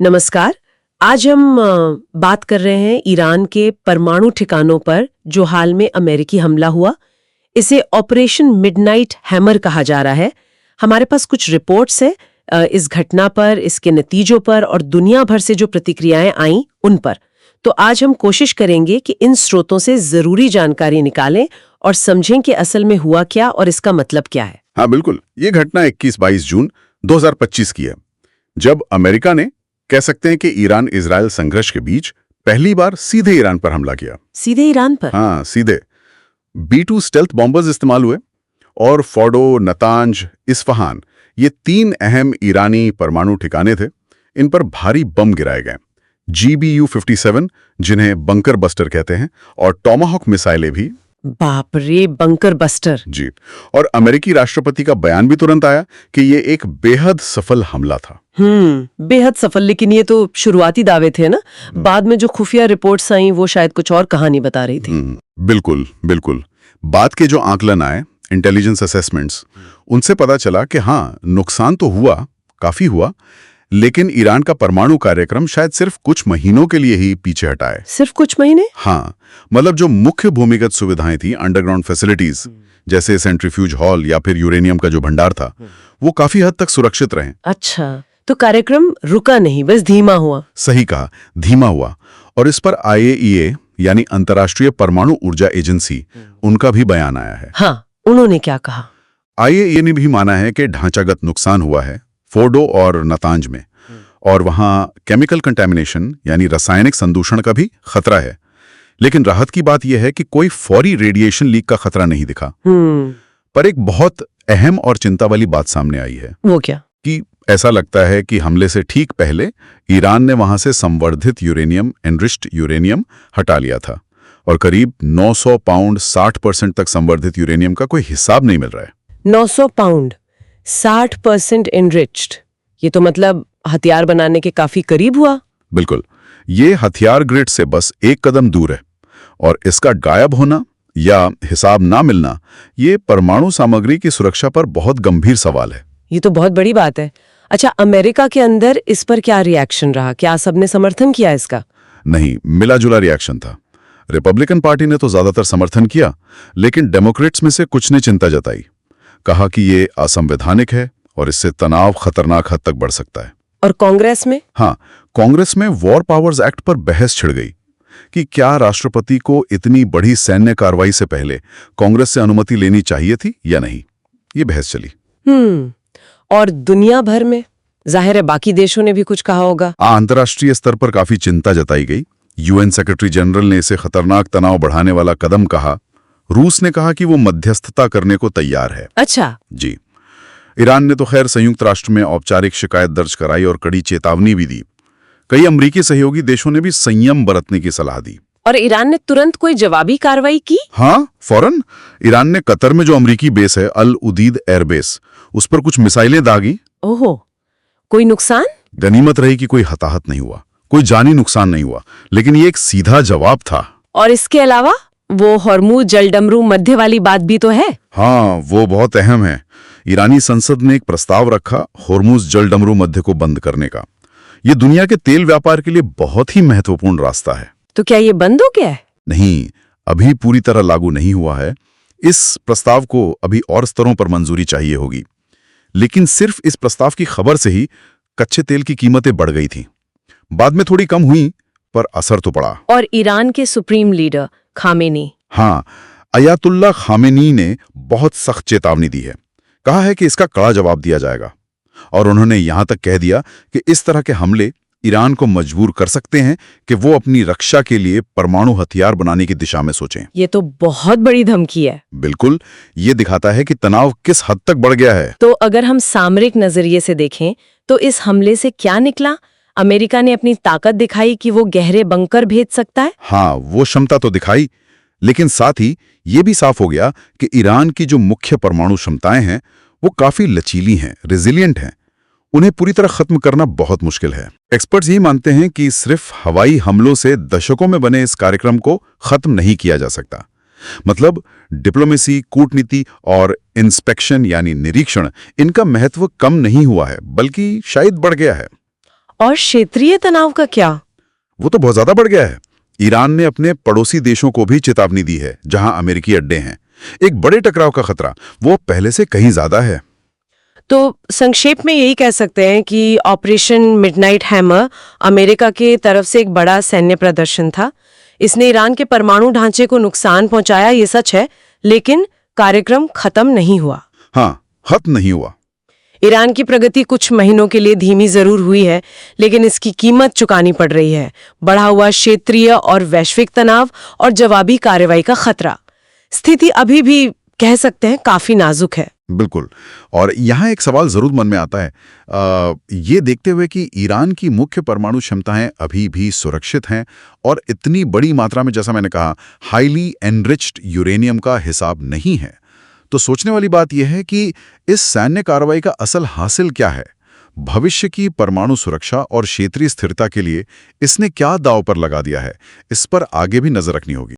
नमस्कार। आज हम बात कर रहे हैं ईरान के परमाणु ठिकानों पर जो हाल में अमेरिकी हमला हुआ। इसे ऑपरेशन मिडनाइट हैमर कहा जा रहा है। हमारे पास कुछ रिपोर्ट्स है इस घटना पर, इसके नतीजों पर और दुनिया भर से जो प्रतिक्रियाएं आईं उन पर। तो आज हम कोशिश करेंगे कि इन स्रोतों से जरूरी जानकारी निकालें और समझें कि असल में हुआ क्या और इसका मतलब क्या है। हाँ बिल्कुल, ये घटना 21-22 जून 2025 की है, जब अमेरिका ने कह सकते हैं कि ईरान इजराइल संघर्ष के बीच पहली बार सीधे ईरान पर हमला किया। सीधे ईरान पर? हाँ सीधे। B-2 स्टेल्थ बॉम्बर्स इस्तेमाल हुए और फोर्डो, नतांज, इस्फहान, ये 3 अहम ईरानी परमाणु ठिकाने थे। इन पर भारी बम गिराए गए। GBU-57, जिन्हें बंकर बस्टर कहते हैं, और टॉमाहॉक मिसाइलें भी। बाप रे, बंकर बस्टर। जी। और अमेरिकी राष्ट्रपति का बयान भी तुरंत आया कि ये एक बेहद सफल हमला था। बेहद सफल। लेकिन ये तो शुरुआती दावे थे ना, बाद में जो खुफिया रिपोर्ट्स आई वो शायद कुछ और कहानी बता रही थी। बिल्कुल बिल्कुल। बाद के जो आंकलन आए, इंटेलिजेंस असेसमेंट्स, उनसे पता चला कि हाँ, नुकसान तो हुआ, काफी हुआ, लेकिन ईरान का परमाणु कार्यक्रम शायद सिर्फ कुछ महीनों के लिए ही पीछे हटाए। सिर्फ कुछ महीने? हाँ, मतलब जो मुख्य भूमिगत सुविधाएं थी, अंडरग्राउंड फैसिलिटीज, जैसे सेंट्रीफ्यूज हॉल या फिर यूरेनियम का जो भंडार था, वो काफी हद तक सुरक्षित रहे। अच्छा, तो कार्यक्रम रुका नहीं, बस धीमा हुआ। सही कहा, धीमा हुआ। और इस पर IAEA यानी अंतर्राष्ट्रीय परमाणु ऊर्जा एजेंसी, उनका भी बयान आया है। हाँ, उन्होंने क्या कहा? IAEA ने भी माना है कि ढांचागत नुकसान हुआ है फोर्डो और नतांज में, और वहां केमिकल कंटेमिनेशन यानी रासायनिक संदूषण का भी खतरा है। लेकिन राहत की बात यह है कि कोई फौरी रेडिएशन लीक का खतरा नहीं दिखा। पर एक बहुत अहम और चिंता वाली बात सामने आई है। वो क्या? कि ऐसा लगता है कि हमले से ठीक पहले ईरान ने वहां से संवर्धित यूरेनियम, एनरिच्ड यूरेनियम हटा लिया था, और करीब 900 पाउंड 60% तक संवर्धित यूरेनियम का कोई हिसाब नहीं मिल रहा है। 900 पाउंड 60% एनरिच्ड, ये तो मतलब हथियार बनाने के काफी करीब हुआ। बिल्कुल, ये हथियार ग्रिड से बस एक कदम दूर है, और इसका गायब होना या हिसाब ना मिलना, ये परमाणु सामग्री की सुरक्षा पर बहुत गंभीर सवाल है। ये तो बहुत बड़ी बात है। अच्छा, अमेरिका के अंदर इस पर क्या रिएक्शन रहा? क्या सबने समर्थन किया इसका? नहीं, मिला जुला रिएक्शन था। रिपब्लिकन पार्टी ने तो ज्यादातर समर्थन किया, लेकिन डेमोक्रेट्स में से कुछ ने चिंता जताई। कहा कि ये असंवैधानिक है और इससे तनाव खतरनाक हद तक बढ़ सकता है। और कांग्रेस में? हाँ, कांग्रेस में वॉर पावर्स एक्ट पर बहस छिड़ गई कि क्या राष्ट्रपति को इतनी बड़ी सैन्य कार्रवाई से पहले कांग्रेस से अनुमति लेनी चाहिए थी या नहीं। ये बहस चली। और दुनिया भर में जाहिर है बाकी देशों ने भी कुछ कहा होगा। अंतर्राष्ट्रीय स्तर पर काफी चिंता जताई गई। UN सेक्रेटरी जनरल ने इसे खतरनाक तनाव बढ़ाने वाला कदम कहा। रूस ने कहा कि वो मध्यस्थता करने को तैयार है। अच्छा जी। ईरान ने तो खैर संयुक्त राष्ट्र में औपचारिक शिकायत दर्ज कराई और कड़ी चेतावनी भी दी। कई अमेरिकी सहयोगी देशों ने भी संयम बरतने की सलाह दी। और ईरान ने तुरंत कोई जवाबी कार्रवाई की? हाँ, फौरन। ईरान ने कतर में जो अमेरिकी बेस है, अल उदीद एयरबेस, उस पर कुछ मिसाइलें दागी। ओहो, कोई नुकसान? गनीमत रही कि कोई हताहत नहीं हुआ, कोई जानी नुकसान नहीं हुआ, लेकिन ये एक सीधा जवाब था। और इसके अलावा वो हॉर्मुज जलडमरू मध्य वाली बात भी तो है। हाँ, वो बहुत अहम है। ईरानी संसद ने एक प्रस्ताव रखा हॉर्मुज जलडमरू मध्य को बंद करने का। ये दुनिया के तेल व्यापार के लिए बहुत ही महत्वपूर्ण रास्ता है। तो क्या ये बंद हो गया है? नहीं, अभी पूरी तरह लागू नहीं हुआ है। इस प्रस्ताव को अभी और स्तरों पर मंजूरी चाहिए होगी। लेकिन सिर्फ इस प्रस्ताव की खबर से ही कच्चे तेल की कीमतें बढ़ गई थी। बाद में थोड़ी कम हुई, पर असर तो पड़ा। और ईरान के सुप्रीम लीडर खामेनी, हाँ, अयातुल्ला खामेनी ने बहुत सख्त चेतावनी दी है। कहा है कि इसका कड़ा जवाब दिया जाएगा, और उन्होंने यहां तक कह दिया कि इस तरह के हमले ईरान को मजबूर कर सकते हैं कि वो अपनी रक्षा के लिए परमाणु हथियार बनाने की दिशा में सोचें। ये तो बहुत बड़ी धमकी है। बिल्कुल, ये दिखाता है कि तनाव किस हद तक बढ़ गया है। तो अगर हम सामरिक नजरिए से देखें तो इस हमले से क्या निकला? अमेरिका ने अपनी ताकत दिखाई कि वो गहरे बंकर भेज सकता है। हाँ, वो क्षमता तो दिखाई, लेकिन साथ ही ये भी साफ हो गया कि ईरान की जो मुख्य परमाणु क्षमताएं हैं वो काफी लचीली हैं, रेजिलिएंट हैं। उन्हें पूरी तरह खत्म करना बहुत मुश्किल है। एक्सपर्ट्स ये मानते हैं कि सिर्फ हवाई हमलों से दशकों में बने इस कार्यक्रम को खत्म नहीं किया जा सकता। मतलब डिप्लोमेसी, कूटनीति और इंस्पेक्शन यानी निरीक्षण, इनका महत्व कम नहीं हुआ है, बल्कि शायद बढ़ गया है। और क्षेत्रीय तनाव का क्या? वो तो बहुत ज्यादा बढ़ गया है। ईरान ने अपने पड़ोसी देशों को भी चेतावनी दी है जहां अमेरिकी अड्डे हैं। एक बड़े टकराव का खतरा वो पहले से कहीं ज्यादा है। तो संक्षेप में यही कह सकते हैं कि ऑपरेशन मिडनाइट हैमर अमेरिका के तरफ से एक बड़ा सैन्य प्रदर्शन था। इसने ईरान के परमाणु ढांचे को नुकसान पहुंचाया, ये सच है, लेकिन कार्यक्रम खत्म नहीं हुआ। हाँ, खत्म नहीं हुआ। ईरान की प्रगति कुछ महीनों के लिए धीमी जरूर हुई है, लेकिन इसकी कीमत चुकानी पड़ रही है। बढ़ा हुआ क्षेत्रीय और वैश्विक तनाव और जवाबी कार्रवाई का खतरा। स्थिति अभी भी कह सकते हैं काफी नाजुक है। बिल्कुल। और यहाँ एक सवाल जरूर मन में आता है, ये देखते हुए कि ईरान की मुख्य परमाणु क्षमताएं अभी भी सुरक्षित हैं और इतनी बड़ी मात्रा में, जैसा मैंने कहा, हाईली एनरिच्ड यूरेनियम का हिसाब नहीं है, तो सोचने वाली बात यह है कि इस सैन्य कार्रवाई का असल हासिल क्या है। भविष्य की परमाणु सुरक्षा और क्षेत्रीय स्थिरता के लिए इसने क्या दांव पर लगा दिया है, इस पर आगे भी नजर रखनी होगी।